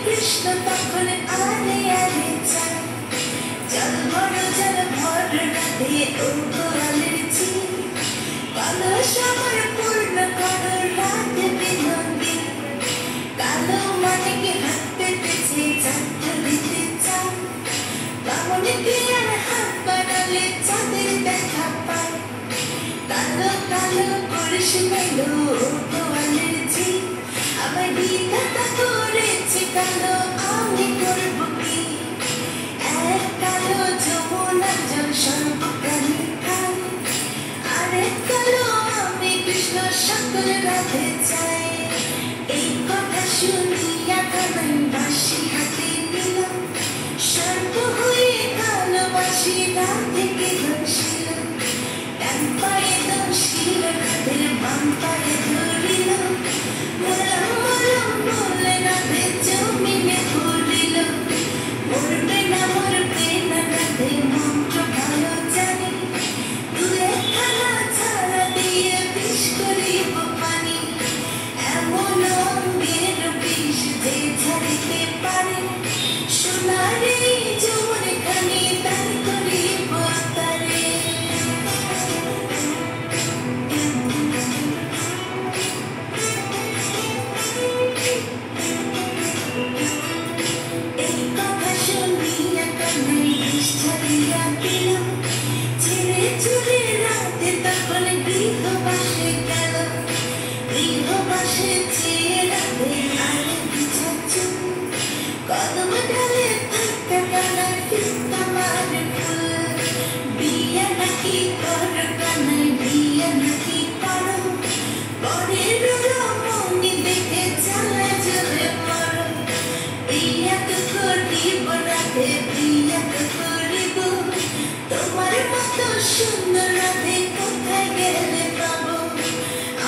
कृष्ण तखन आने आने चाय जल भर राधे उगोरालेर झिल कालो सागर पूर्ण करो रात बिनोदी कालो माटिके हाथ पेतेছে চাঁদ দিতে চায় কামনে দিয়ার হাত বাড়ালে চাঁদের দেখা পায় কালো কালো করিস মেলো উগোরালের ঝিল আমার বিধাতা করেছে কালো আমি করব কি এক কালো যমুনার জল সর্বপ্রাণী খায় আরেক কালো আমি কৃষ্ণ সকল রাধে চাই এই কথা শুনিয়া কানাই বাঁশি হাতে নিলাম সর্ব হয়ে ভালোবাসি রাধেকে ধরছিল ডান পায়ে ধরছিল রাধের বাম পায়ে ধরিল মরম মরম বলে রাধে জমিনে পড়িল মরবে না রাধে মন্ত্র ভালো জানি দুলে খানা ছাড়া দিয়ে বিষ করিব পানি এমন অঙ্গের বিষ যে ছাড়িতে পারে সোনার এই যৌবনে খানি দান করিব তারে এই কথা শুনিয়া কান্নাই বিষ ছাড়িয়া দিল ছেড়ে চলে রাতে তখন গৃহবাসে গেল গৃহবাসে চেয়ে রাতে আর বিছা চুল কদম ডালে থাকতে কানাই ফিরতা মারে ফুল বিয়া নাকি কর কানাই বিয়া নাকি করো পরের রমণী দেখে চালায় চলে পড়ো বিয়া তো করিব রাধে বিয়া তো করিব তোমার মতো সুন্দর রাধে কোথায় গেলে পাবো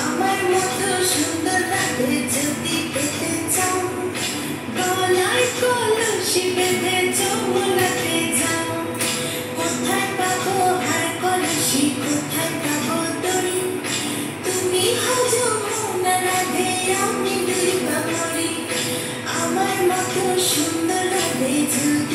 আমার মতো সুন্দর রাধে যদি পেতে চাও গলায় কলসি বেঁধে যমুনাতে যাও কোথায় পাবো আর কলসি কোথায় পাবো দড়ি তুমি হও যমুনা রাধে আমি ডুইবা মরি আমার মতো সুন্দর রাধে যদি